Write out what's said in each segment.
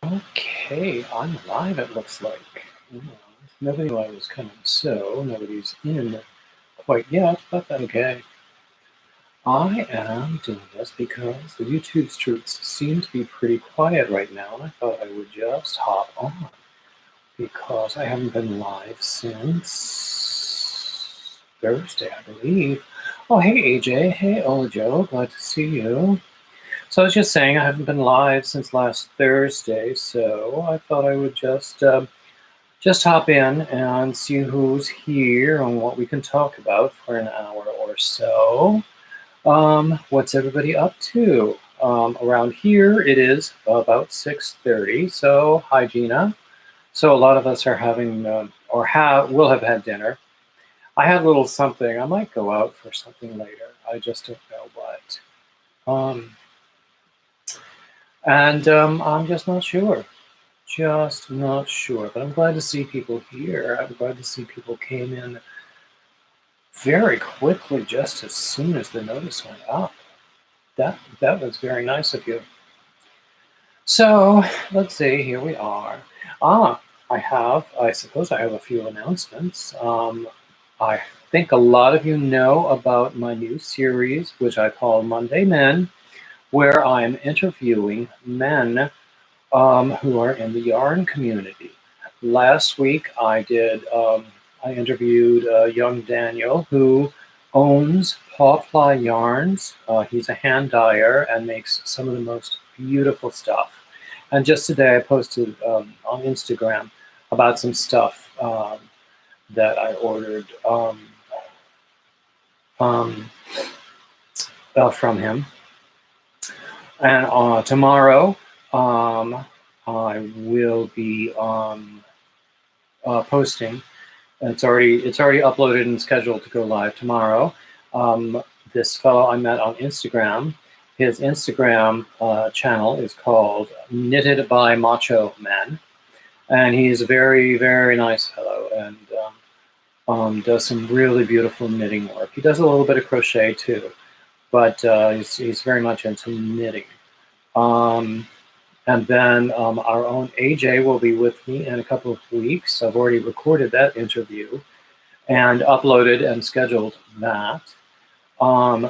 Okay, I'm live, it looks like. And nobody knew I was coming, so nobody's in quite yet, but that's okay. I am doing this because the YouTube streets seem to be pretty quiet right now, and I thought I would just hop on because I haven't been live since Thursday, I believe. Oh, hey AJ, hey Olajo, glad to see you. So I was just saying I haven't been live since last Thursday, so I thought I would just hop in and see who's here and what we can talk about for an hour or so. What's everybody up to? Around here it is about 6:30. So hi Gina. So a lot of us are having will have had dinner. I had a little something. I might go out for something later. I just don't know what. And I'm just not sure. Just not sure. But I'm glad to see people here. I'm glad to see people came in very quickly just as soon as the notice went up. That was very nice of you. So let's see, here we are. I suppose I have a few announcements. I think a lot of you know about my new series, which I call Monday Men, where I'm interviewing men who are in the yarn community. Last week I interviewed young Daniel who owns Pawfly Yarns. He's a hand dyer and makes some of the most beautiful stuff. And just today I posted on Instagram about some stuff that I ordered from him. And tomorrow I will be posting. It's already uploaded and scheduled to go live tomorrow. This fellow I met on Instagram, his Instagram channel is called Knitted by Macho Men, and he's a very, very nice fellow and does some really beautiful knitting work. He does a little bit of crochet too, but he's very much into knitting. And then our own AJ will be with me in a couple of weeks. I've already recorded that interview and uploaded and scheduled that.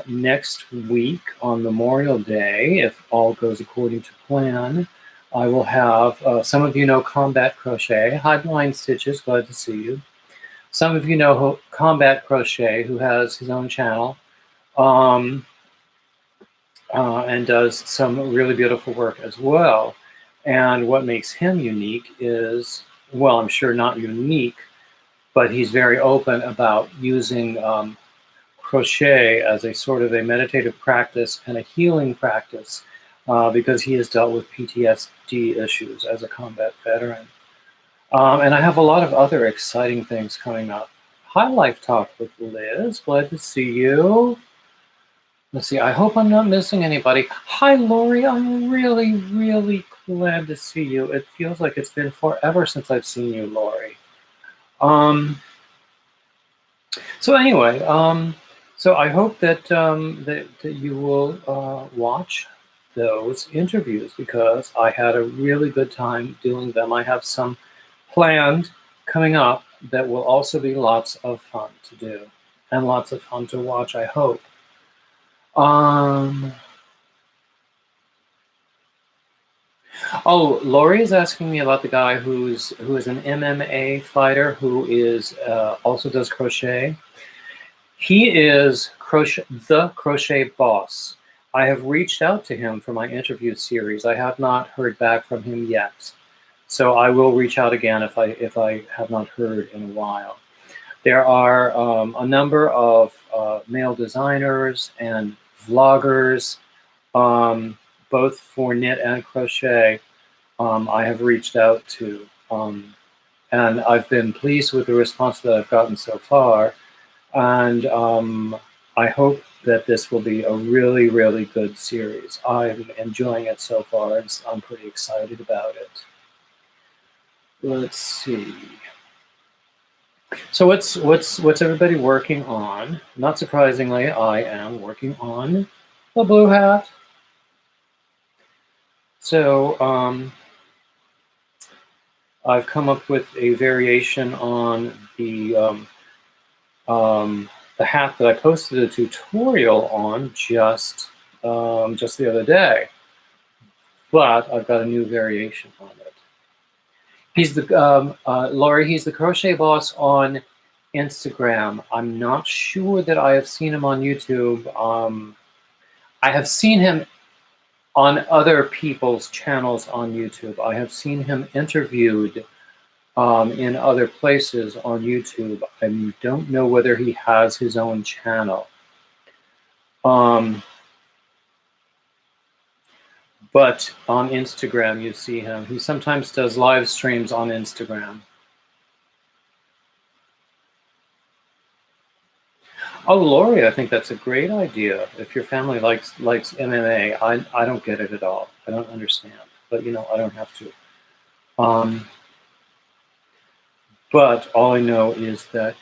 Next week on Memorial Day, if all goes according to plan, I will have, some of you know Combat Crochet. Hi Blind Stitches, glad to see you. Some of you know Combat Crochet, who has his own channel. And does some really beautiful work as well. And what makes him unique is, well, I'm sure not unique, but he's very open about using crochet as a sort of a meditative practice and a healing practice because he has dealt with PTSD issues as a combat veteran. And I have a lot of other exciting things coming up. Hi, Life Talk with Liz. Glad to see you. Let's see, I hope I'm not missing anybody. Hi, Lori. I'm really, really glad to see you. It feels like it's been forever since I've seen you, Lori. So anyway, so I hope that, that you will watch those interviews because I had a really good time doing them. I have some planned coming up that will also be lots of fun to do and lots of fun to watch, I hope. Oh, Lori is asking me about the guy who is an MMA fighter who is also does crochet. He is the crochet boss. I have reached out to him for my interview series. I have not heard back from him yet, so I will reach out again if I have not heard in a while. There are a number of male designers and vloggers, both for knit and crochet, I have reached out to, and I've been pleased with the response that I've gotten so far, and I hope that this will be a really, really good series. I'm enjoying it so far, and I'm pretty excited about it. Let's see. So what's everybody working on? Not surprisingly, I am working on the blue hat. So I've come up with a variation on the hat that I posted a tutorial on just the other day, but I've got a new variation on it. He's the Laurie. He's the Crochet Boss on Instagram. I'm not sure that I have seen him on YouTube. I have seen him on other people's channels on YouTube. I have seen him interviewed in other places on YouTube. I don't know whether he has his own channel. But on Instagram, you see him. He sometimes does live streams on Instagram. Oh, Lori, I think that's a great idea. If your family likes MMA, I don't get it at all. I don't understand. But, you know, I don't have to. But all I know is that...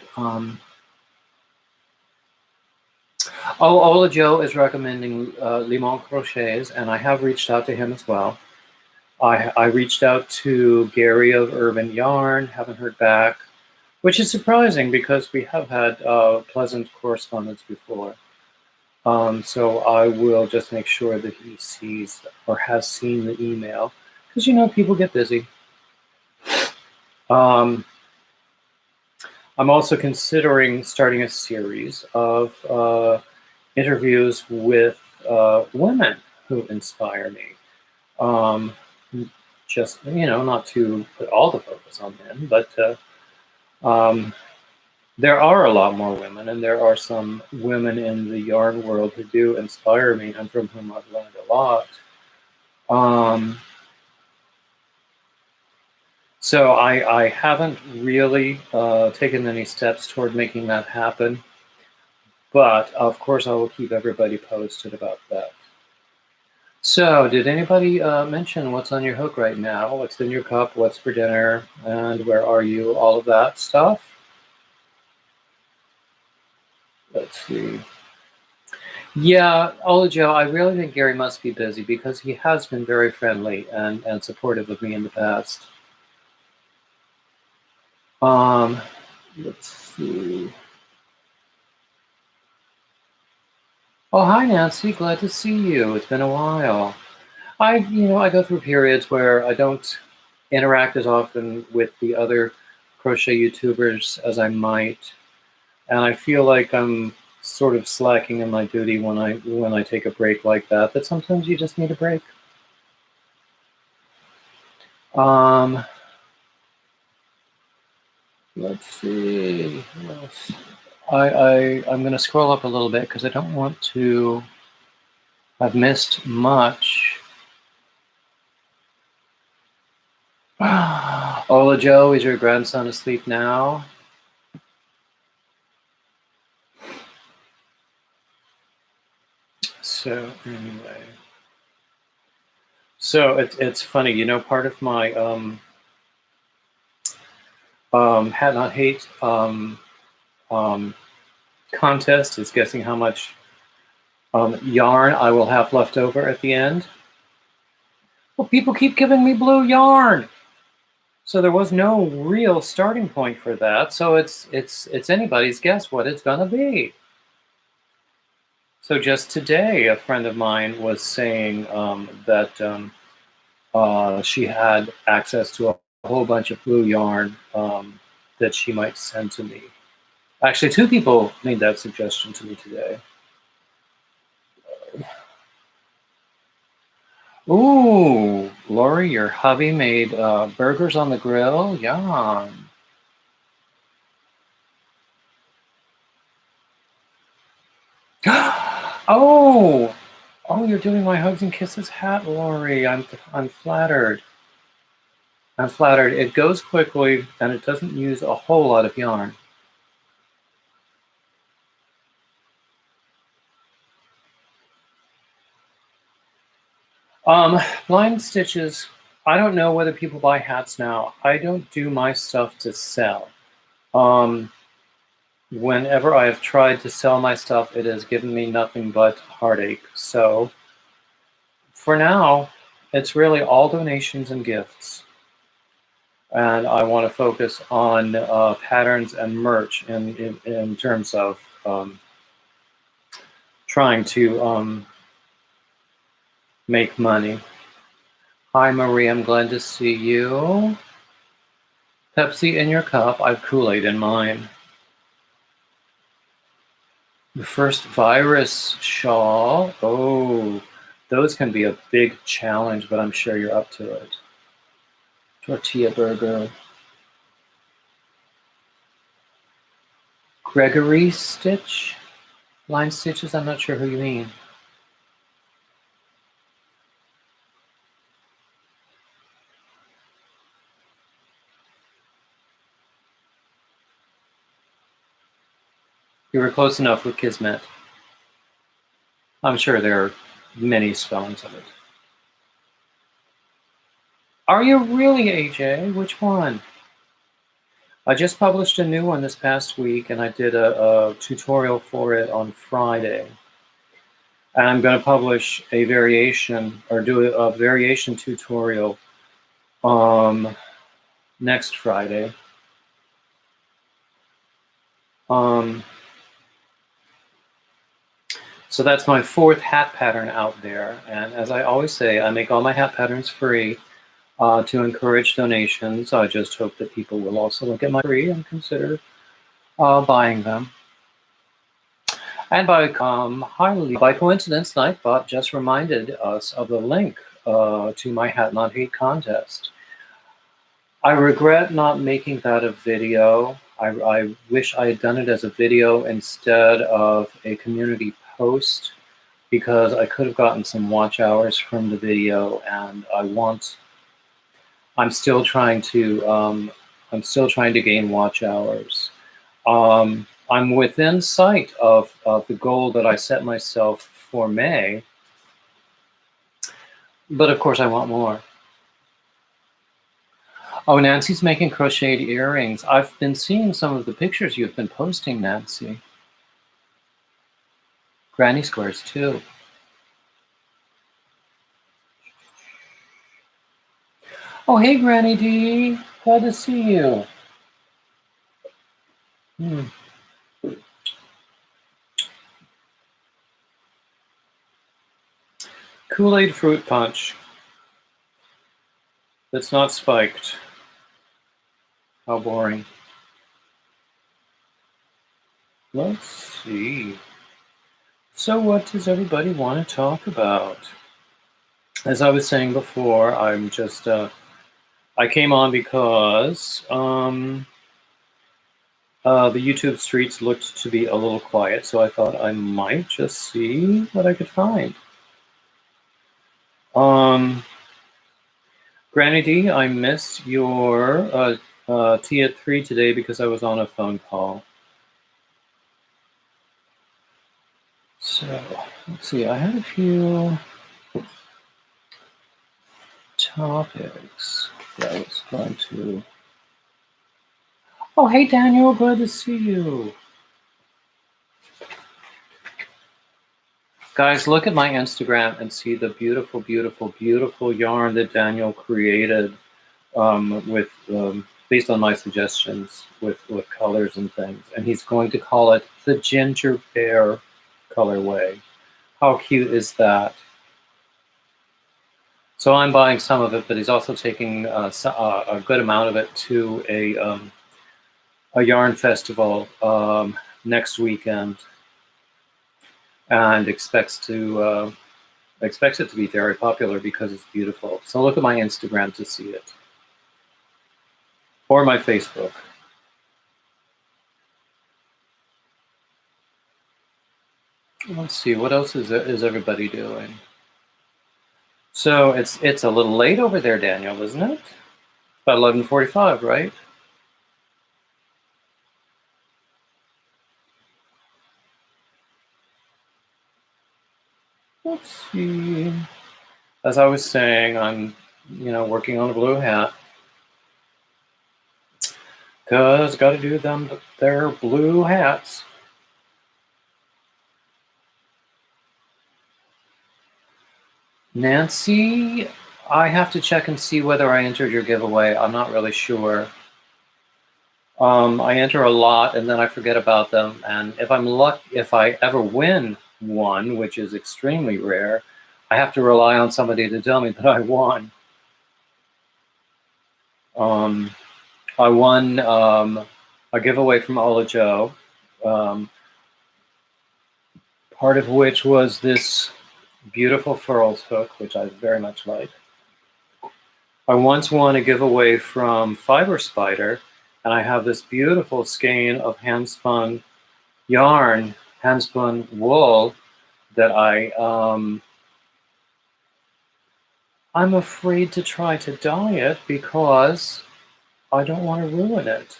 Ola Joe is recommending Limon Crochets, and I have reached out to him as well. I reached out to Gary of Urban Yarn, haven't heard back, which is surprising because we have had pleasant correspondence before. So I will just make sure that he sees or has seen the email, because, you know, people get busy. I'm also considering starting a series of interviews with women who inspire me. Just, you know, not to put all the focus on men, but there are a lot more women, and there are some women in the yarn world who do inspire me and from whom I've learned a lot. So I haven't really taken any steps toward making that happen, but of course I will keep everybody posted about that. So, did anybody mention what's on your hook right now? What's in your cup? What's for dinner? And where are you? All of that stuff. Let's see. Yeah, Ola Joe, I really think Gary must be busy because he has been very friendly and supportive of me in the past. Let's see. Oh, hi, Nancy. Glad to see you. It's been a while. I go through periods where I don't interact as often with the other crochet YouTubers as I might, and I feel like I'm sort of slacking in my duty when I take a break like that. But sometimes you just need a break. Let's see. I'm going to scroll up a little bit because I don't want to have missed much. Ola Joe, is your grandson asleep now? So anyway, so it's funny, you know, part of my hat not hate contest is guessing how much yarn I will have left over at the end. Well, people keep giving me blue yarn, so there was no real starting point for that. So it's anybody's guess what it's gonna be. So just today, a friend of mine was saying that she had access to a whole bunch of blue yarn that she might send to me. Actually, 2 people made that suggestion to me today. Ooh, Lori, your hubby made burgers on the grill? Yum. Oh, you're doing my Hugs and Kisses hat, Lori. I'm flattered. I'm flattered. It goes quickly, and it doesn't use a whole lot of yarn. Blind stitches. I don't know whether people buy hats now. I don't do my stuff to sell. Whenever I have tried to sell my stuff, it has given me nothing but heartache. So for now, it's really all donations and gifts. and I want to focus on patterns and merch in terms of trying to make money. Hi, Marie. I'm glad to see you. Pepsi in your cup. I've Kool-Aid in mine. The first virus shawl. Oh, those can be a big challenge, but I'm sure you're up to it. Tortilla burger. Gregory stitch? Line stitches? I'm not sure who you mean. You were close enough with Kismet. I'm sure there are many spellings of it. Are you really, AJ? Which one? I just published a new one this past week, and I did a tutorial for it on Friday. And I'm going to publish a variation, or do a variation tutorial next Friday. So that's my 4th hat pattern out there. And as I always say, I make all my hat patterns free to encourage donations. I just hope that people will also look at my free and consider buying them. And by coincidence, Nightbot just reminded us of the link to my Hat Not Hate contest. I regret not making that a video. I wish I had done it as a video instead of a community post, because I could have gotten some watch hours from the video, and I'm still trying to gain watch hours. I'm within sight of the goal that I set myself for May, but of course I want more. Oh, Nancy's making crocheted earrings. I've been seeing some of the pictures you've been posting, Nancy. Granny squares too. Oh, hey, Granny D. Glad to see you. Kool-Aid fruit punch. That's not spiked. How boring. Let's see. So what does everybody want to talk about? As I was saying before, I'm just, I came on because the YouTube streets looked to be a little quiet, so I thought I might just see what I could find. Granny D, I missed your tea at 3 today because I was on a phone call. So, let's see, I had a few topics that I was going to... Oh, hey, Daniel, glad to see you. Guys, look at my Instagram and see the beautiful, beautiful, beautiful yarn that Daniel created based on my suggestions with colors and things. And he's going to call it the Ginger Bear colorway. How cute is that? So I'm buying some of it, but he's also taking a good amount of it to a yarn festival next weekend, and expects it to be very popular because it's beautiful. So look at my Instagram to see it, or my Facebook. Let's see, what else is everybody doing? So it's a little late over there, Daniel, isn't it? About 11:45, right? Let's see. As I was saying, I'm, working on a blue hat. Because got to do their blue hats. Nancy, I have to check and see whether I entered your giveaway. I'm not really sure. I enter a lot and then I forget about them. And if if I ever win one, which is extremely rare, I have to rely on somebody to tell me that I won. I won a giveaway from Ola Joe, part of which was this beautiful furls hook, which I very much like. I once won a giveaway from Fiber Spider, and I have this beautiful skein of hand-spun yarn, hand-spun wool that I'm afraid to try to dye it because I don't want to ruin it.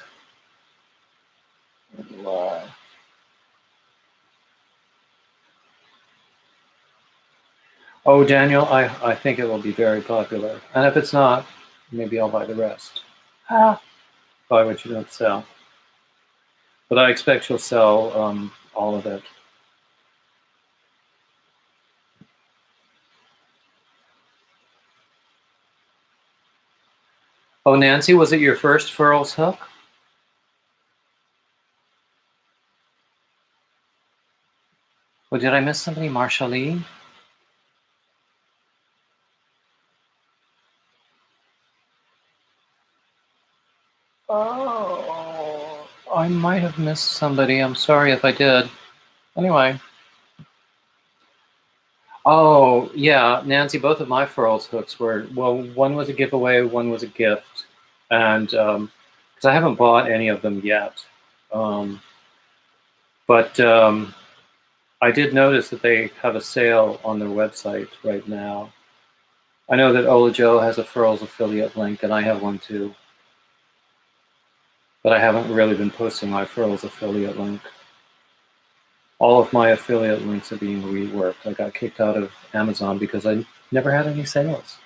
Oh, Daniel, I think it will be very popular. And if it's not, maybe I'll buy the rest. Buy what you don't sell. But I expect you'll sell all of it. Oh, Nancy, was it your first furls hook? Oh, did I miss somebody? Marsha Lee? Oh, I might have missed somebody. I'm sorry if I did. Anyway. Oh, yeah, Nancy, both of my furls hooks were, well, one was a giveaway, one was a gift. And because I haven't bought any of them yet. But I did notice that they have a sale on their website right now. I know that Ola Joe has a Furls affiliate link, and I have one too. But I haven't really been posting my Furls affiliate link. All of my affiliate links are being reworked. I got kicked out of Amazon because I never had any sales.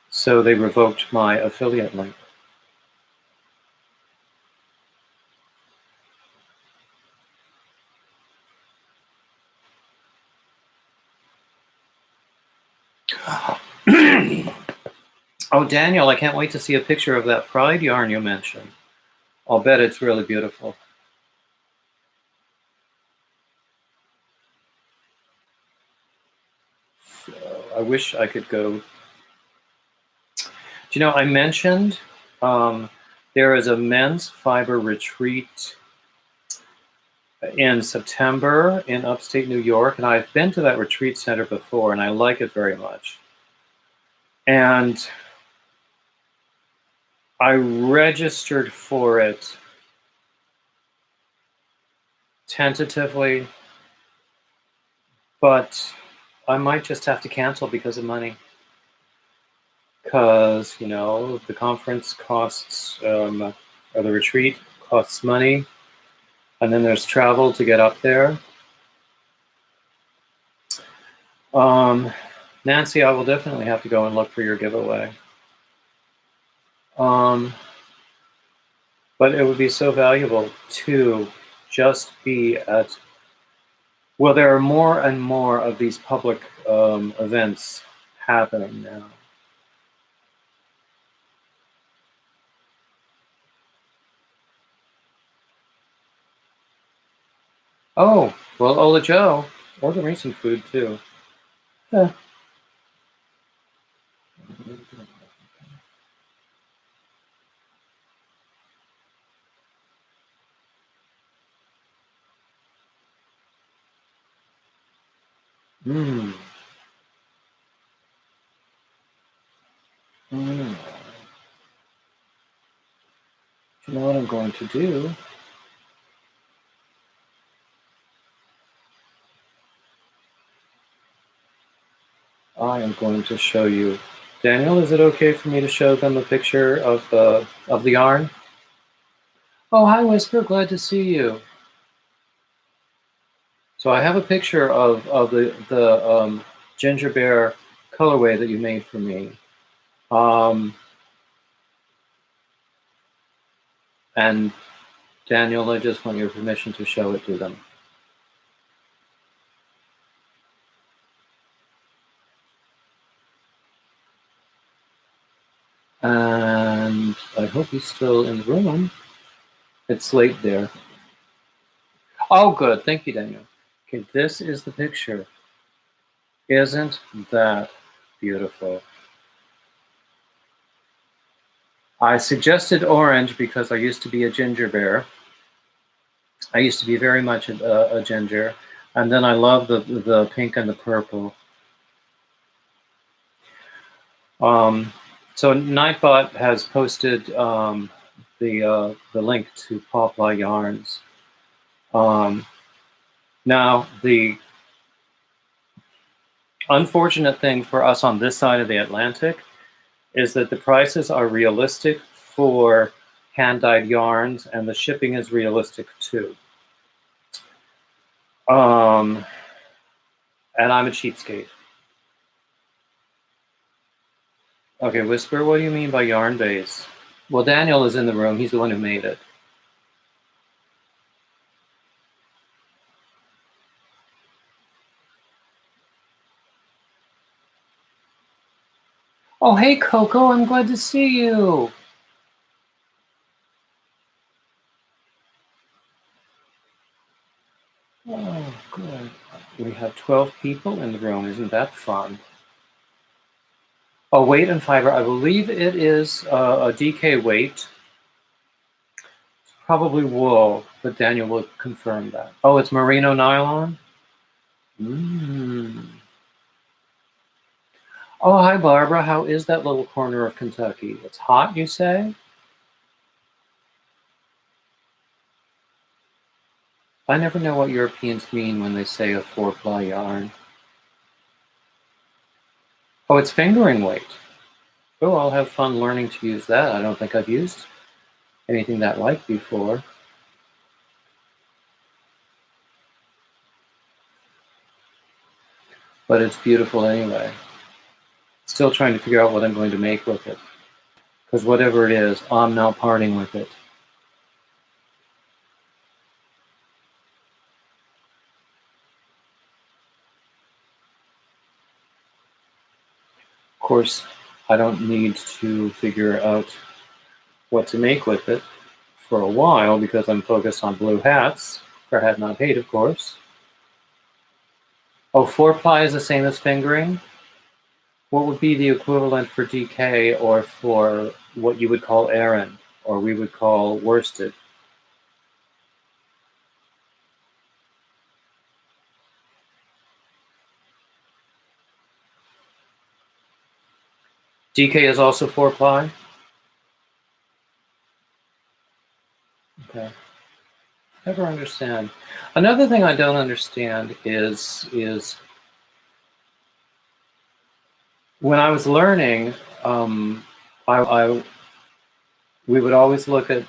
So they revoked my affiliate link. Oh, Daniel, I can't wait to see a picture of that Pride yarn you mentioned. I'll bet it's really beautiful. So I wish I could go. Do you know, I mentioned there is a men's fiber retreat in September in upstate New York, and I've been to that retreat center before, and I like it very much. And I registered for it tentatively, but I might just have to cancel because of money. Because, you know, the conference costs, or the retreat costs money, and then there's travel to get up there. Nancy, I will definitely have to go and look for your giveaway. But it would be so valuable to just be at, well, there are more and more of these public events happening now. Oh, well, Ola Joe, order me some food too. Yeah. Mm. Mm. You know what I'm going to do? I am going to show you. Daniel, is it okay for me to show them a picture of the yarn? Oh, hi, Whisper. Glad to see you. So I have a picture of the ginger bear colorway that you made for me. And Daniel, I just want your permission to show it to them. And I hope he's still in the room. It's late there. Oh, good. Thank you, Daniel. Okay, this is the picture. Isn't that beautiful? I suggested orange because I used to be a ginger bear. I used to be very much a ginger. And then I love the pink and the purple. So Nightbot has posted the link to Pawpaw Yarns. Now, the unfortunate thing for us on this side of the Atlantic is that the prices are realistic for hand-dyed yarns, and the shipping is realistic too. And I'm a cheapskate. Okay, Whisper, what do you mean by yarn base? Well, Daniel is in the room. He's the one who made it. Oh, hey, Coco, I'm glad to see you. Oh, good. We have 12 people in the room. Isn't that fun? Oh, weight and fiber. I believe it is a DK weight. It's probably wool, but Daniel will confirm that. Oh, it's merino nylon? Oh, hi, Barbara. How is that little corner of Kentucky? It's hot, you say? I never know what Europeans mean when they say a 4-ply yarn. Oh, it's fingering weight. Oh, I'll have fun learning to use that. I don't think I've used anything that light before. But it's beautiful anyway. Still trying to figure out what I'm going to make with it. Because whatever it is, I'm not parting with it. Of course, I don't need to figure out what to make with it for a while because I'm focused on blue hats, for hat not hate, of course. Oh, 4-ply is the same as fingering? What would be the equivalent for DK or for what you would call Aran, or we would call worsted? DK is also 4-ply? Okay. Never understand. Another thing I don't understand is when I was learning, we would always look at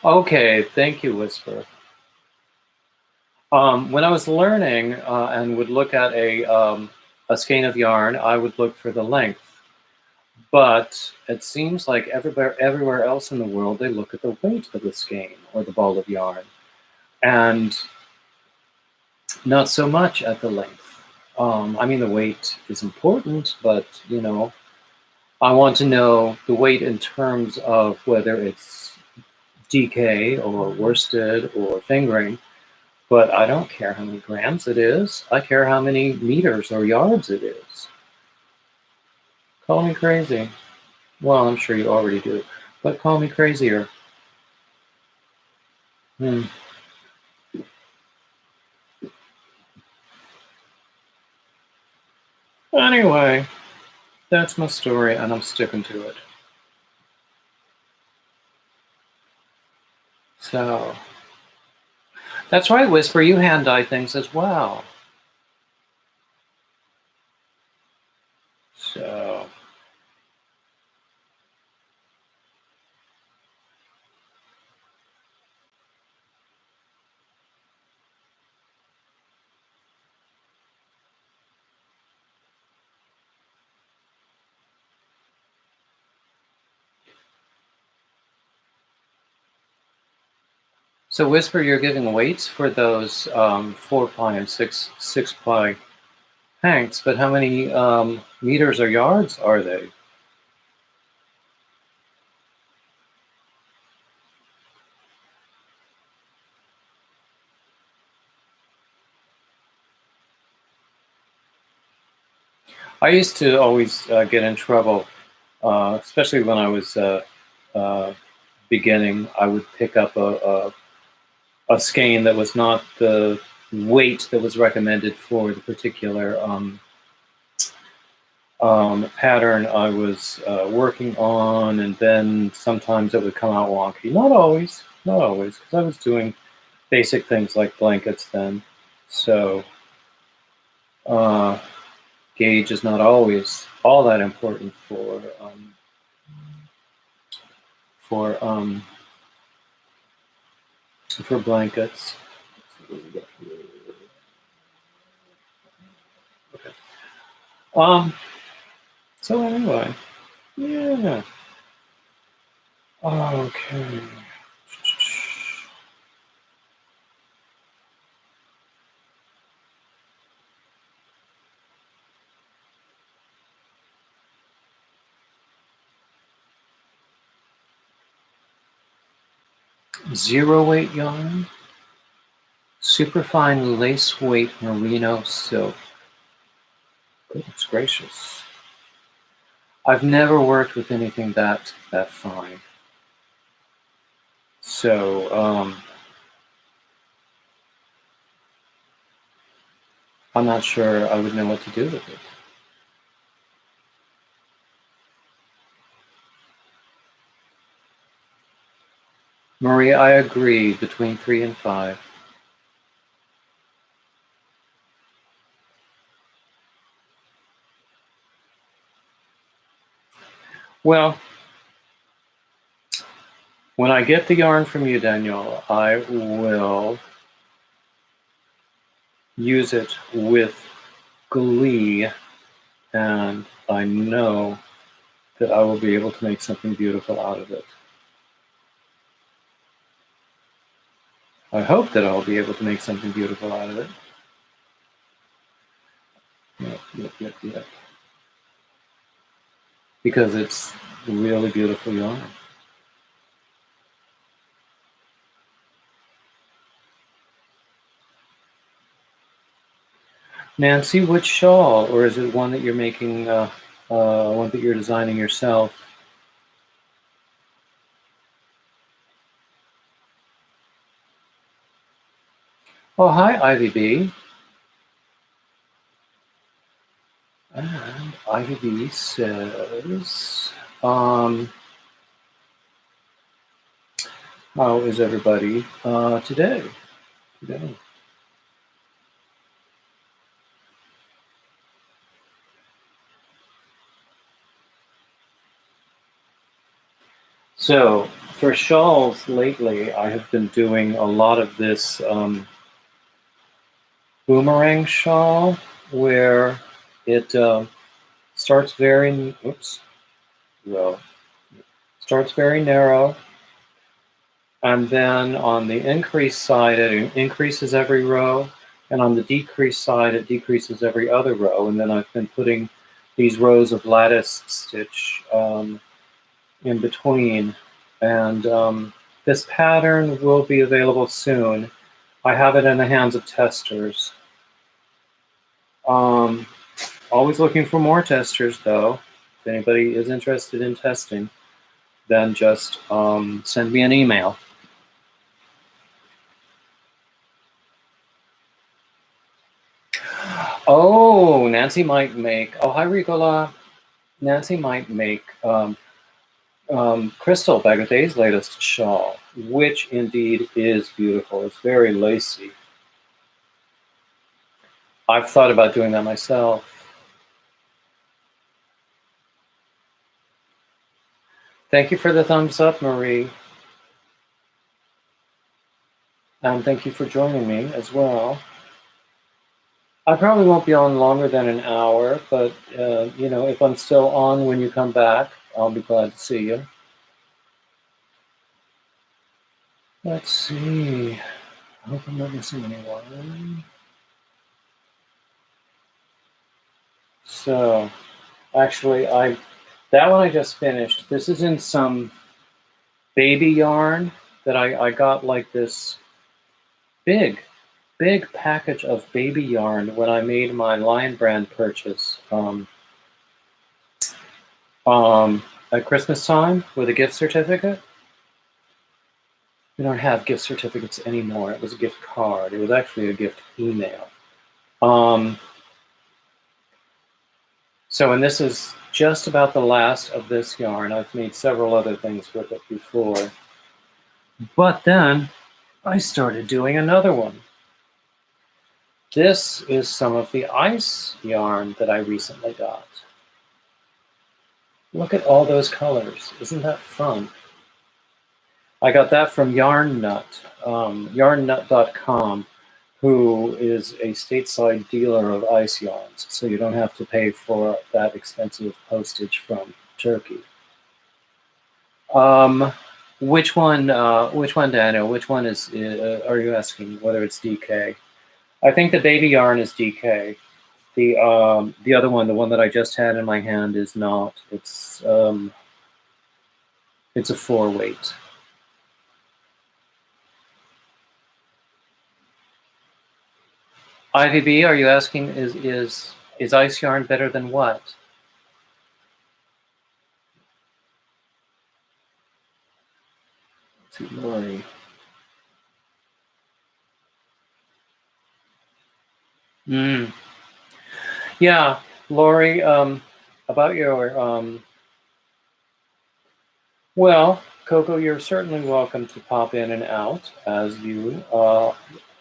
okay, thank you, Whisper. When I was learning and would look at a skein of yarn, I would look for the length. But it seems like everywhere else in the world, they look at the weight of the skein or the ball of yarn, and not so much at the length. I mean, the weight is important, but, you know, I want to know the weight in terms of whether it's DK or worsted or fingering, but I don't care how many grams it is. I care how many meters or yards it is. Call me crazy. Well, I'm sure you already do, but call me crazier. Anyway, that's my story, and I'm sticking to it. So, that's right, Whisper, you hand-dye things as well. So, Whisper, you're giving weights for those 4-ply and 6-ply Thanks, but how many meters or yards are they? I used to always get in trouble, especially when I was beginning. I would pick up a skein that was not the weight that was recommended for the particular pattern I was working on, and then sometimes it would come out wonky. Not always, because I was doing basic things like blankets then. So gauge is not always all that important for um, for blankets. Okay. So anyway, yeah. Okay. Zero weight yarn, superfine lace weight merino silk. Goodness gracious. I've never worked with anything that fine. So I'm not sure I would know what to do with it. Maria, I agree, between 3 and 5. Well, when I get the yarn from you, Daniel, I will use it with glee, and I know that I will be able to make something beautiful out of it. I hope that I'll be able to make something beautiful out of it. Yep. Because it's really beautiful yarn. Nancy, which shawl? Or is it one that you're making, one that you're designing yourself? Oh, hi, Ivy B. And Ivy B says, how is everybody today? So, for shawls lately, I have been doing a lot of this boomerang shawl, where it starts very, starts very narrow, and then on the increase side, it increases every row, and on the decrease side, it decreases every other row. And then I've been putting these rows of lattice stitch in between. And this pattern will be available soon. I have it in the hands of testers. Always looking for more testers, though. If anybody is interested in testing, then just send me an email. Oh, Nancy might make. Oh, hi, Ricola. Nancy might make Crystal Bagatay's latest shawl, which indeed is beautiful. It's very lacy. I've thought about doing that myself. Thank you for the thumbs up, Marie. And thank you for joining me as well. I probably won't be on longer than an hour, but you know, if I'm still on when you come back, I'll be glad to see you. Let's see. I hope I'm not missing anyone. So, actually, that one I just finished. This is in some baby yarn that I got like this big package of baby yarn when I made my Lion Brand purchase at Christmas time with a gift certificate. We don't have gift certificates anymore. It was a gift card. It was actually a gift email. And this is just about the last of this yarn. I've made several other things with it before. But then I started doing another one. This is some of the ice yarn that I recently got. Look at all those colors. Isn't that fun? I got that from Yarn Nut, yarnnut.com, who is a stateside dealer of ice yarns, so you don't have to pay for that expensive postage from Turkey. Which one, Daniel? Which one are you asking? Whether it's DK? I think the baby yarn is DK. The other one, the one that I just had in my hand, is not. It's a 4-weight. Ivy B, are you asking is ice yarn better than what? Let's see, Lori. Yeah, Lori, about your well, Coco, you're certainly welcome to pop in and out as you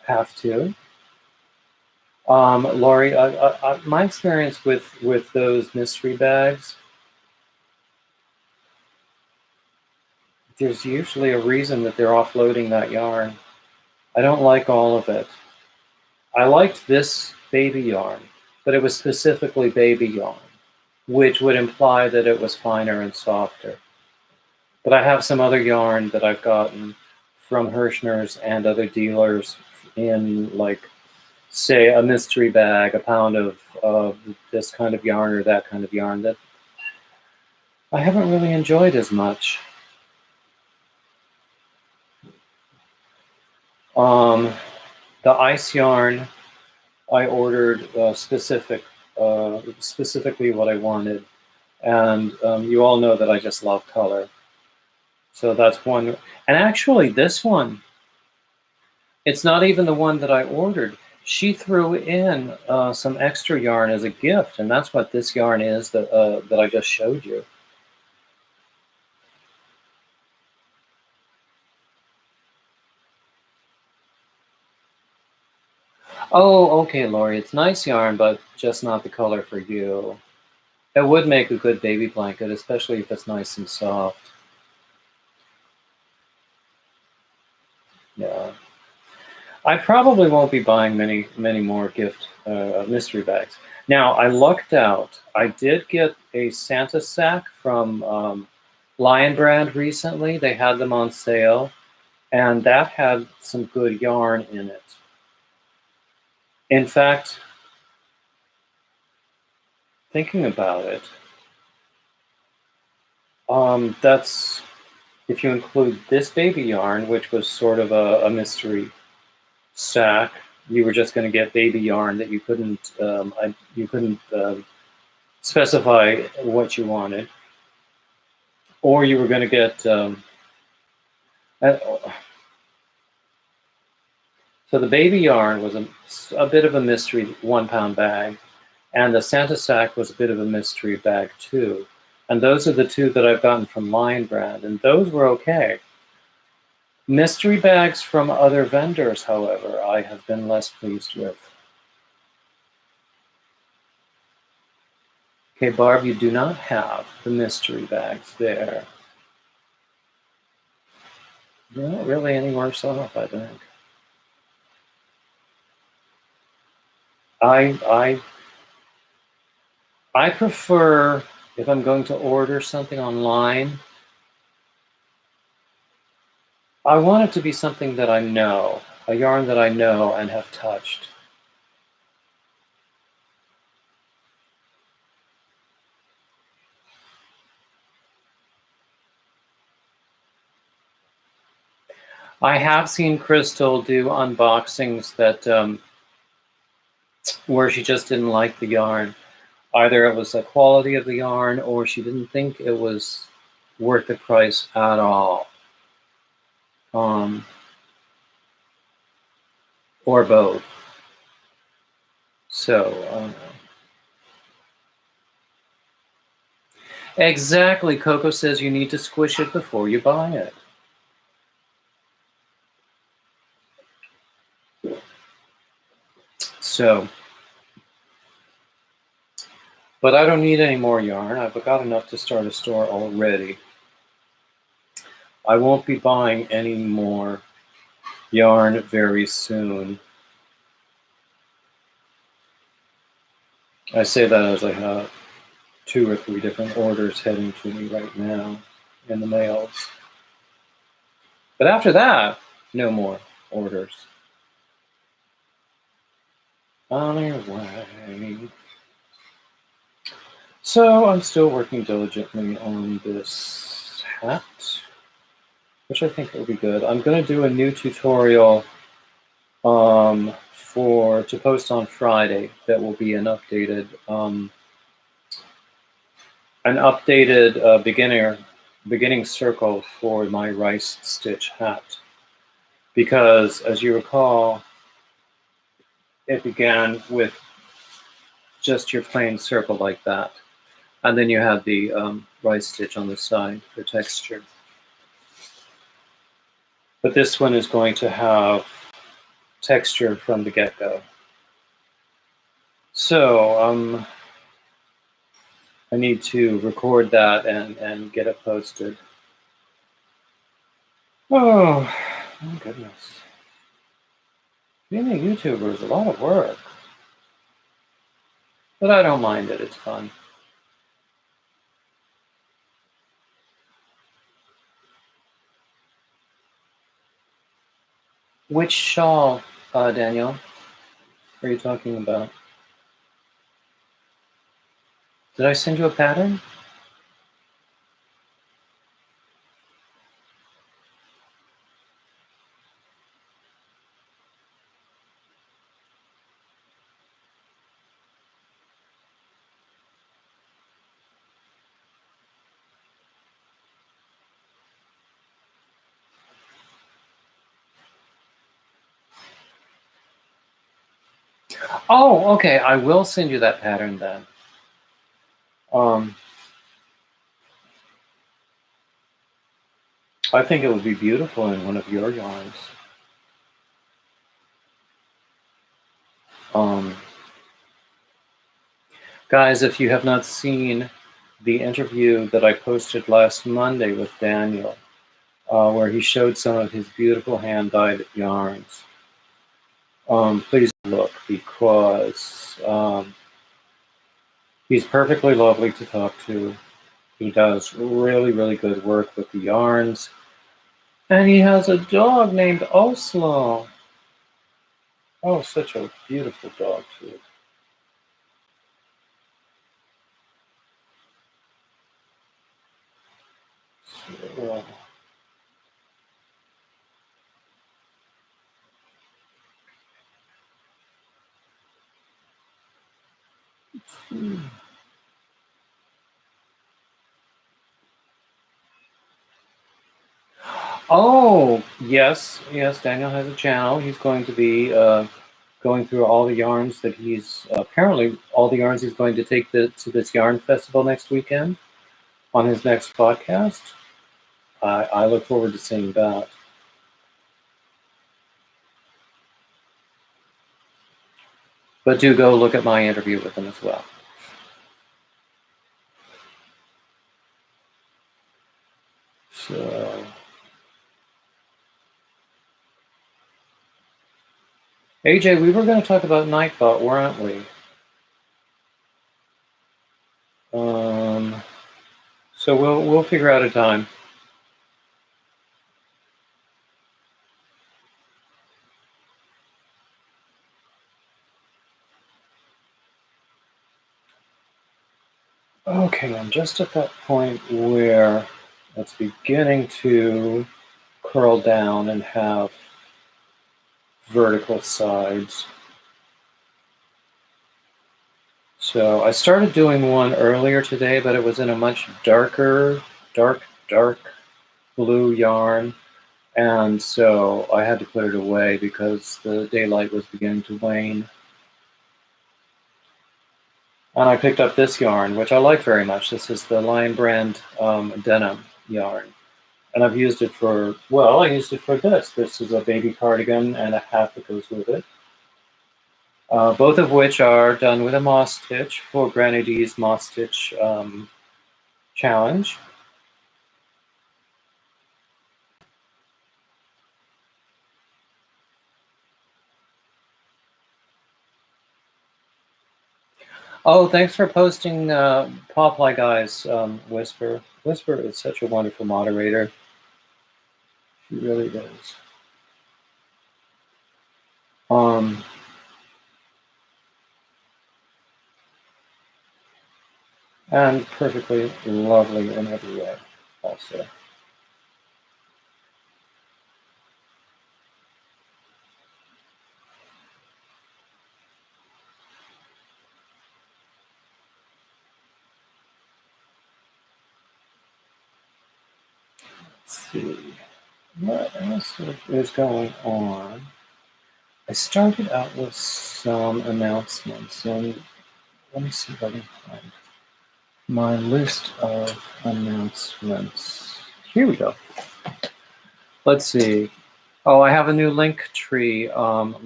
have to. Lori, my experience with those mystery bags, there's usually a reason that they're offloading that yarn. I don't like all of it. I liked this baby yarn, but it was specifically baby yarn, which would imply that it was finer and softer. But I have some other yarn that I've gotten from Hirschner's and other dealers in, like, say, a mystery bag, a pound of this kind of yarn or that kind of yarn, that I haven't really enjoyed as much. The ice yarn, I ordered specifically what I wanted, and you all know that I just love color. So that's one. And actually, this one, it's not even the one that I ordered. She threw in some extra yarn as a gift, and that's what this yarn is that I just showed you. Oh, okay, Lori, it's nice yarn, but just not the color for you. It would make a good baby blanket, especially if it's nice and soft. Yeah. I probably won't be buying many more gift mystery bags. Now, I lucked out. I did get a Santa sack from Lion Brand recently. They had them on sale, and that had some good yarn in it. In fact, thinking about it, that's, if you include this baby yarn, which was sort of a mystery sack, you were just going to get baby yarn that you couldn't specify what you wanted, or you were going to get so the baby yarn was a bit of a mystery 1-pound bag, and the Santa sack was a bit of a mystery bag too. And those are the two that I've gotten from Lion Brand, and those were okay. Mystery bags from other vendors, however, I have been less pleased with. Okay, Barb, you do not have the mystery bags there. You're not really any worse off, I think. I prefer, if I'm going to order something online, I want it to be something that I know, a yarn that I know and have touched. I have seen Crystal do unboxings that where she just didn't like the yarn. Either it was the quality of the yarn or she didn't think it was worth the price at all. Or both. So, exactly. Coco says you need to squish it before you buy it. So, but I don't need any more yarn. I've got enough to start a store already. I won't be buying any more yarn very soon. I say that as I have 2 or 3 different orders heading to me right now in the mails. But after that, no more orders. On your way. So I'm still working diligently on this hat, which I think will be good. I'm going to do a new tutorial to post on Friday that will be an updated beginning circle for my rice stitch hat, because as you recall, it began with just your plain circle like that, and then you have the rice stitch on the side for texture. But this one is going to have texture from the get-go. So I need to record that and get it posted. Oh, my goodness. Being a YouTuber is a lot of work. But I don't mind it, it's fun. Which shawl, Daniel, are you talking about? Did I send you a pattern? Oh, okay, I will send you that pattern then. I think it would be beautiful in one of your yarns. Guys, if you have not seen the interview that I posted last Monday with Daniel, where he showed some of his beautiful hand-dyed yarns, please look, because he's perfectly lovely to talk to. He does really, really good work with the yarns. And he has a dog named Oslo. Oh, such a beautiful dog, too. So, oh, yes, Daniel has a channel. He's going to be going through all the yarns that he's, apparently all the yarns he's going to take to this yarn festival next weekend on his next podcast. I look forward to seeing that. But do go look at my interview with him as well. So, AJ, we were going to talk about Nightbot, weren't we? So we'll figure out a time. Okay, I'm just at that point where it's beginning to curl down and have vertical sides. So I started doing one earlier today, but it was in a much darker, dark blue yarn. And so I had to put it away because the daylight was beginning to wane. And I picked up this yarn, which I like very much. This is the Lion Brand denim yarn. And I've used it for, well, I used it for this. This is a baby cardigan and a hat that goes with it. Both of which are done with a moss stitch for Granny D's moss stitch challenge. Oh, thanks for posting Pawfly Guys, Whisper. Whisper is such a wonderful moderator. She really is. And perfectly lovely in every way, also. Let's see, what else is going on? I started out with some announcements, and let me see if I can find my list of announcements. Here we go. Let's see. Oh, I have a new Linktree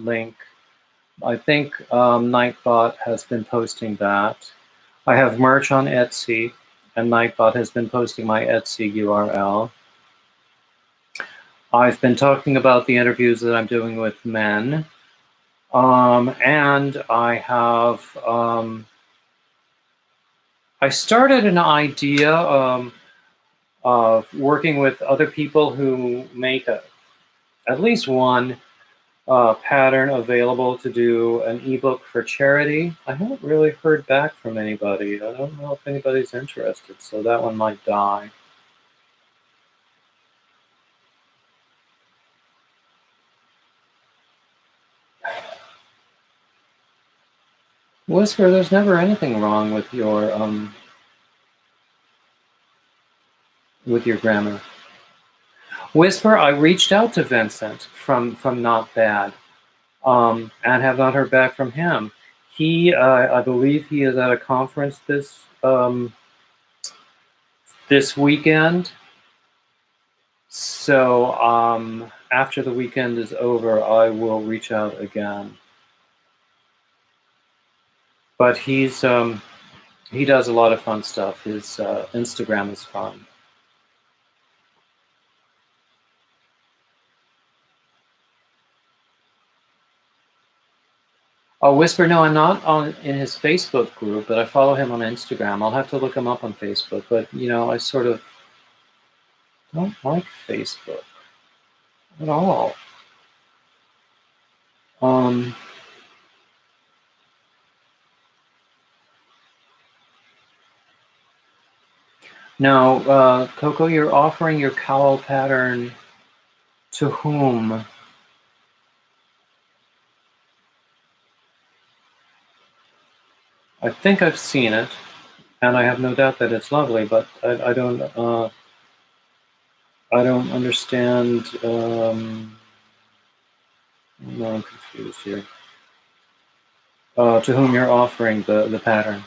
link. I think Nightbot has been posting that. I have merch on Etsy, and Nightbot has been posting my Etsy URL. I've been talking about the interviews that I'm doing with men. And I have, I started an idea of working with other people who make at least one pattern available to do an ebook for charity. I haven't really heard back from anybody. I don't know if anybody's interested, so that one might die. Whisper, there's never anything wrong with your grammar. Whisper, I reached out to Vincent from Not Bad, and have not heard back from him. He, I believe, he is at a conference this weekend. So after the weekend is over, I will reach out again. But he does a lot of fun stuff. His Instagram is fun. Oh, Whisper, no, I'm not in his Facebook group, but I follow him on Instagram. I'll have to look him up on Facebook. But, you know, I sort of don't like Facebook at all. Now, Coco, you're offering your cowl pattern to whom? I think I've seen it, and I have no doubt that it's lovely, but I don't understand. No, I'm confused here. To whom you're offering the pattern?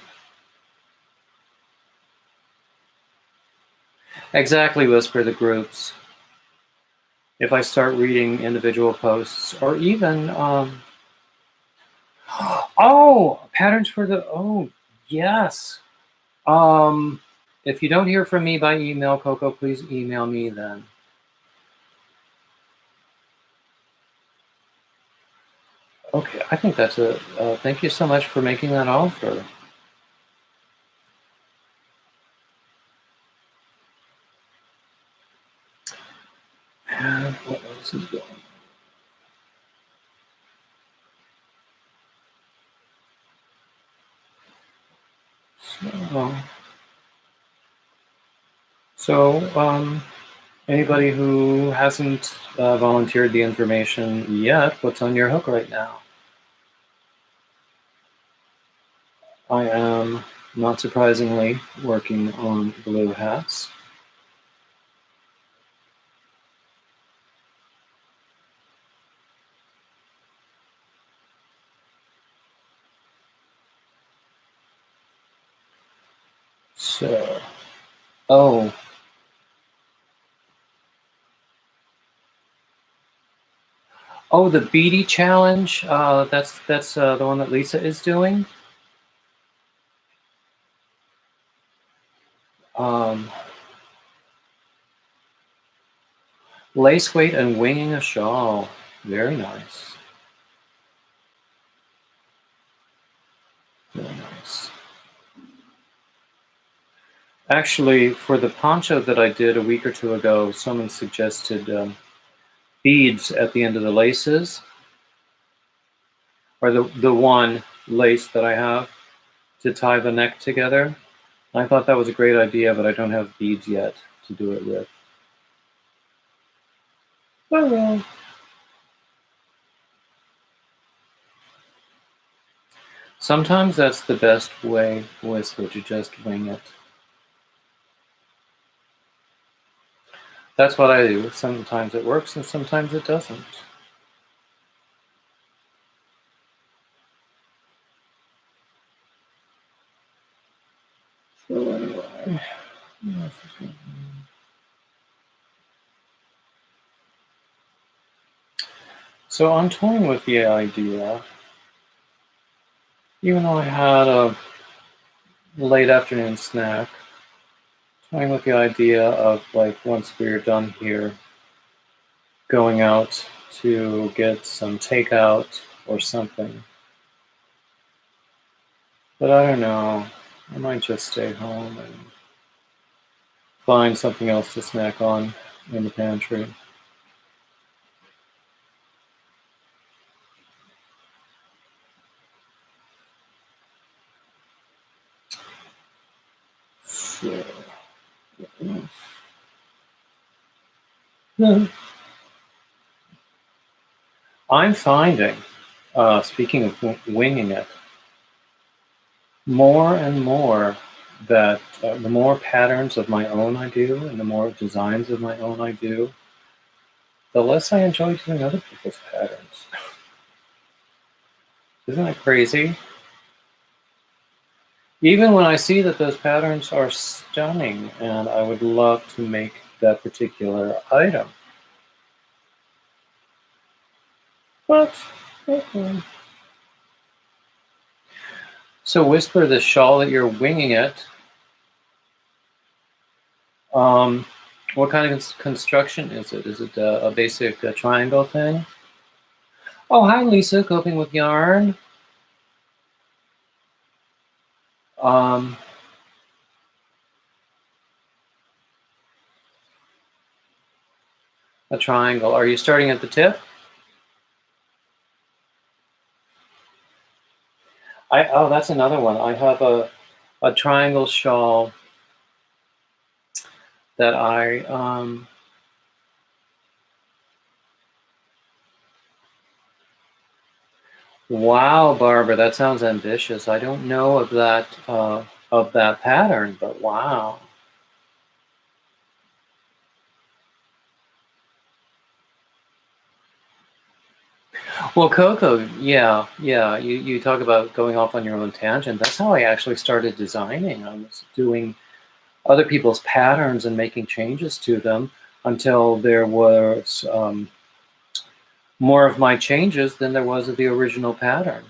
Exactly, Whisper, the groups. If I start reading individual posts, or even oh, patterns for the, oh yes. If you don't hear from me by email, Coco, please email me then. Okay, I think that's a, thank you so much for making that offer. And what else is going on? So, Anybody who hasn't volunteered the information yet, what's on your hook right now? I am, not surprisingly, working on blue hats. So, oh, the beady challenge. That's the one that Lisa is doing. Lace weight and winging a shawl. Very nice. Very nice. Actually, for the poncho that I did a week or two ago, someone suggested beads at the end of the laces, or the one lace that I have to tie the neck together. I thought that was a great idea, but I don't have beads yet to do it with. Oh well. Sometimes that's the best way, Whisper, to just wing it. That's what I do. Sometimes it works and sometimes it doesn't. So anyway. So I'm toying with the idea, even though I had a late afternoon snack, toying with the idea of, like, once we're done here, going out to get some takeout or something. But I don't know. I might just stay home and find something else to snack on in the pantry. So, I'm finding, speaking of winging it, more and more that the more patterns of my own I do and the more designs of my own I do, the less I enjoy doing other people's patterns. Isn't that crazy? Even when I see that those patterns are stunning and I would love to make that particular item. But, okay. So Whisper, the shawl that you're winging it, what kind of construction is it? Is it a basic triangle thing? Oh, hi, Lisa, coping with yarn. A triangle. Are you starting at the tip? Oh, that's another one. I have a triangle shawl that wow, Barbara, that sounds ambitious. I don't know of that pattern, but wow. Well, Coco, yeah. You talk about going off on your own tangent. That's how I actually started designing. I was doing other people's patterns and making changes to them until there was more of my changes than there was of the original pattern.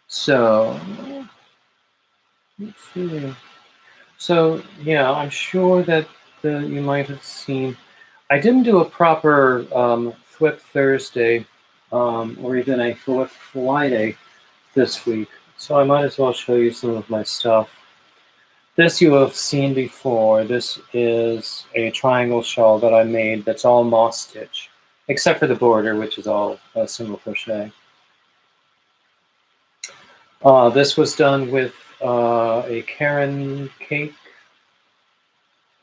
So let's see. So yeah, I'm sure that you might have seen. I didn't do a proper Thwip Thursday or even a Thwip Friday this week, so I might as well show you some of my stuff. This you have seen before. This is a triangle shawl that I made that's all moss stitch, except for the border, which is all single crochet. This was done with a Karen cake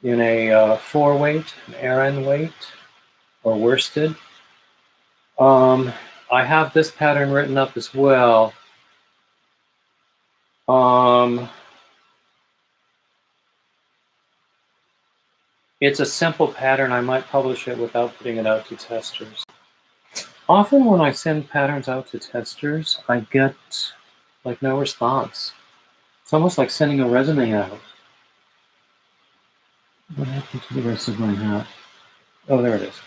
in a 4-weight, an Aran weight, or worsted. I have this pattern written up as well. It's a simple pattern. I might publish it without putting it out to testers. Often when I send patterns out to testers, I get like no response. It's almost like sending a resume out. What happened to the rest of my hat? Oh, there it is.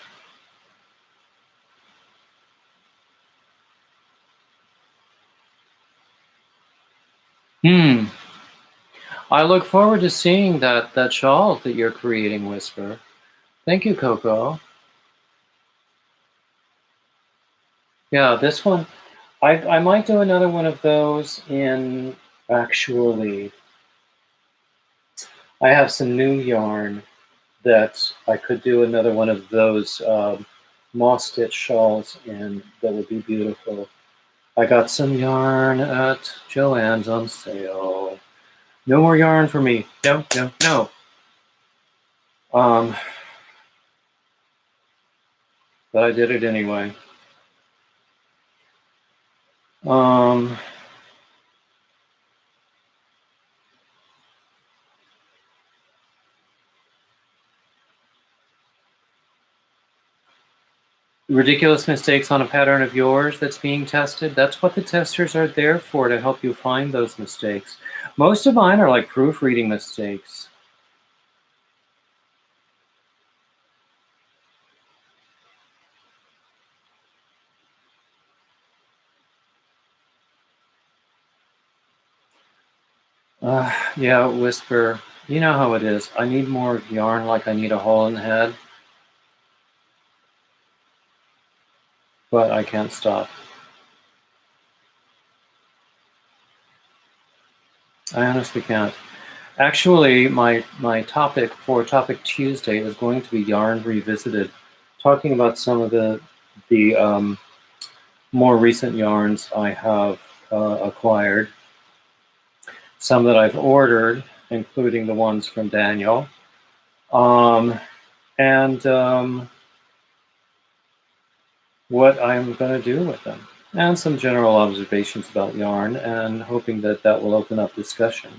I look forward to seeing that shawl that you're creating, Whisper. Thank you, Coco. Yeah, this one, I might do another one of those in, actually, I have some new yarn that I could do another one of those moss stitch shawls in that would be beautiful. I got some yarn at Joann's on sale. No more yarn for me. No, no, no. But I did it anyway. Ridiculous mistakes on a pattern of yours that's being tested. That's what the testers are there for, to help you find those mistakes. Most of mine are like proofreading mistakes. Yeah, Whisper. You know how it is. I need more yarn like I need a hole in the head. But I can't stop. I honestly can't. Actually, my topic for Topic Tuesday is going to be Yarn Revisited, talking about some of the more recent yarns I have acquired, some that I've ordered, including the ones from Daniel, and what I'm going to do with them, and some general observations about yarn, and hoping that that will open up discussion.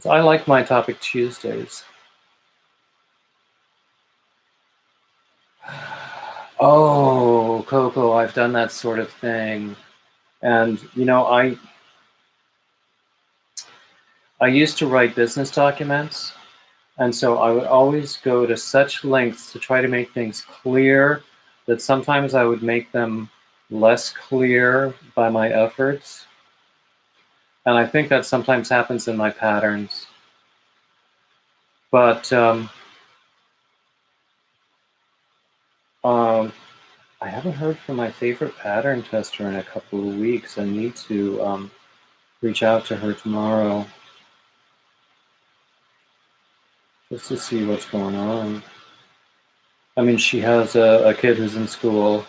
So I like my Topic Tuesdays. Oh, Coco, I've done that sort of thing. And, you know, I used to write business documents, and so I would always go to such lengths to try to make things clear that sometimes I would make them less clear by my efforts. And I think that sometimes happens in my patterns. But I haven't heard from my favorite pattern tester in a couple of weeks. I need to reach out to her tomorrow just to see what's going on. I mean, she has a kid who's in school,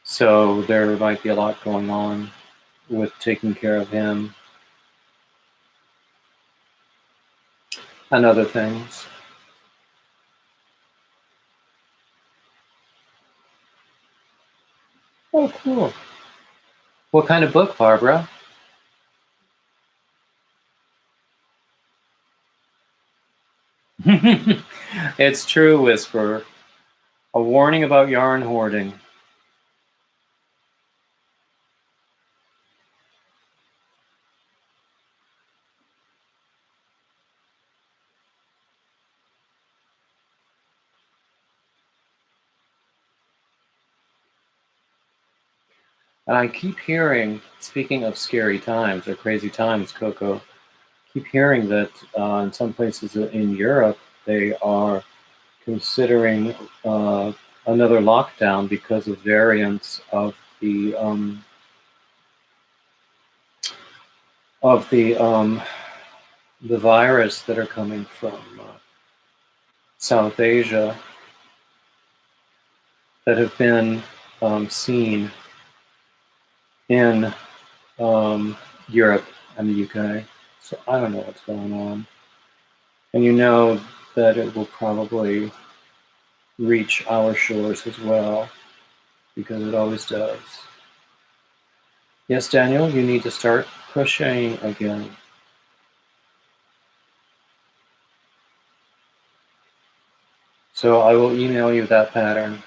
so there might be a lot going on with taking care of him and other things. Oh, cool. What kind of book, Barbara? It's true, Whisper. A warning about yarn hoarding. And I keep hearing, speaking of scary times or crazy times, Coco, keep hearing that in some places in Europe, they are considering another lockdown because of variants of the the virus that are coming from South Asia that have been seen in Europe and the UK. So I don't know what's going on. And you know that it will probably reach our shores as well, because it always does. Yes, Daniel, you need to start crocheting again. So I will email you that pattern.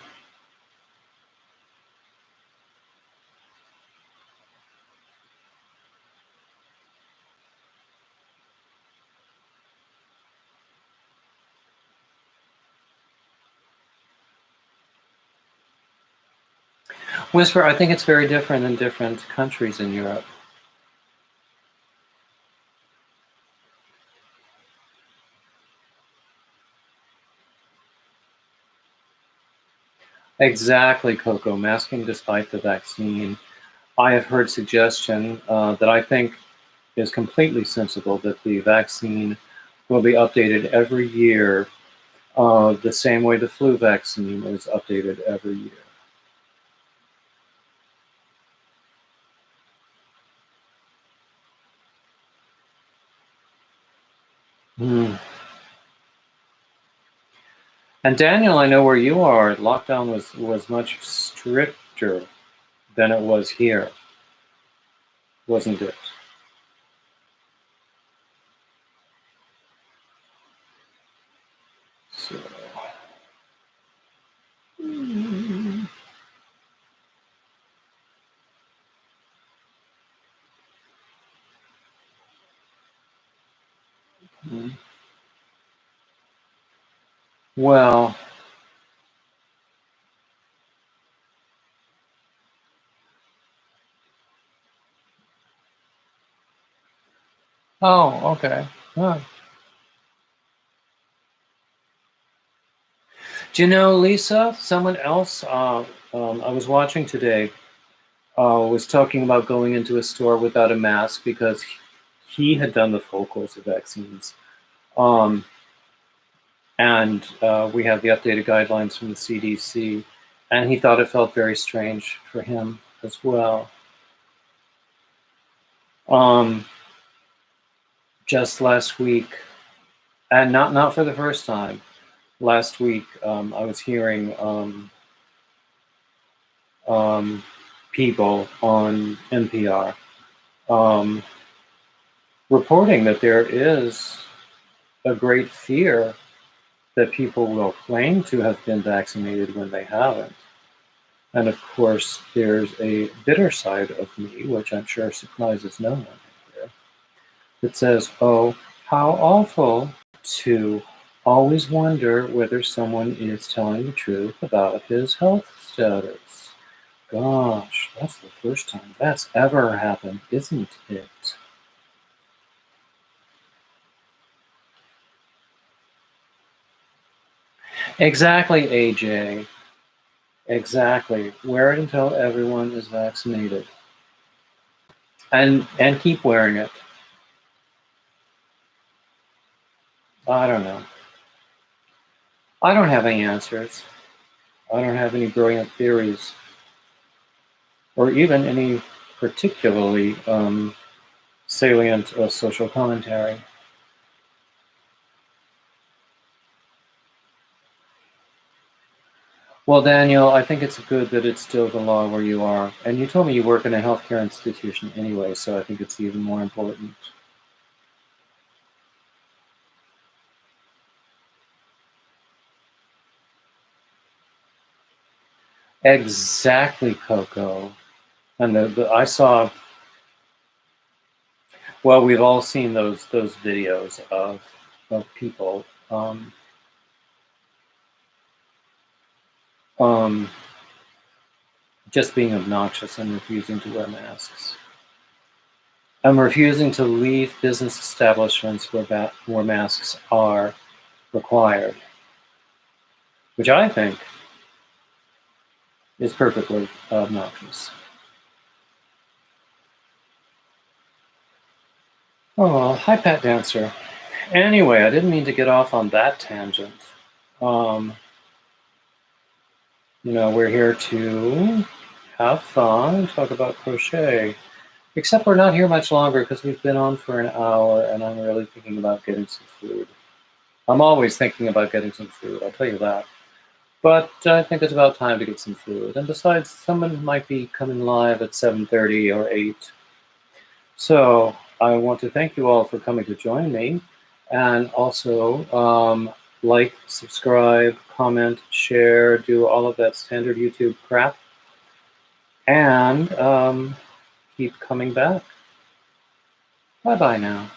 Whisper, I think it's very different in different countries in Europe. Exactly, Coco. Masking despite the vaccine. I have heard suggestion that I think is completely sensible, that the vaccine will be updated every year, the same way the flu vaccine is updated every year. Hmm. And Daniel, I know where you are. Lockdown was much stricter than it was here, wasn't it? So. Mm. Well, oh, okay. Huh. Do you know, Lisa, someone else I was watching today was talking about going into a store without a mask because he had done the full course of vaccines. Um, and we have the updated guidelines from the CDC, and he thought it felt very strange for him as well. Just last week, and not for the first time, last week I was hearing people on NPR reporting that there is a great fear that people will claim to have been vaccinated when they haven't. And of course, there's a bitter side of me, which I'm sure surprises no one here, that says, oh, how awful to always wonder whether someone is telling the truth about his health status. Gosh, that's the first time that's ever happened, isn't it? Exactly, AJ. Exactly. Wear it until everyone is vaccinated. And keep wearing it. I don't know. I don't have any answers. I don't have any brilliant theories, or even any particularly salient social commentary. Well, Daniel, I think it's good that it's still the law where you are. And you told me you work in a healthcare institution anyway, so I think it's even more important. Exactly, Coco. And I saw, well, we've all seen those videos of people um, just being obnoxious and refusing to wear masks. I'm refusing to leave business establishments where masks are required, which I think is perfectly obnoxious. Oh, hi, Pet Dancer. Anyway, I didn't mean to get off on that tangent. We're here to have fun and talk about crochet. Except we're not here much longer because we've been on for an hour and I'm really thinking about getting some food. I'm always thinking about getting some food, I'll tell you that. But I think it's about time to get some food. And besides, someone might be coming live at 7:30 or 8. So I want to thank you all for coming to join me. And also like, subscribe, comment, share, do all of that standard YouTube crap. And keep coming back. Bye-bye now.